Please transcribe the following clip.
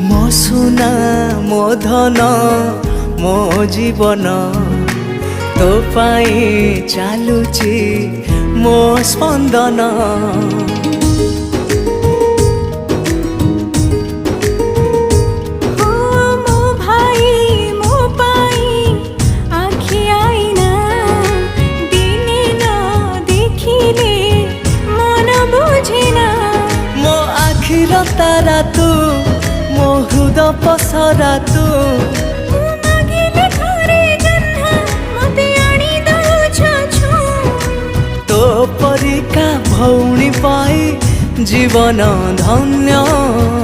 मो सुना मो धन मो जीवन तो पाई चालुची मो स्पंदन। तारा तू मो हृदय पसरा तू तो परिका भौणी पाई जीवन धन्य।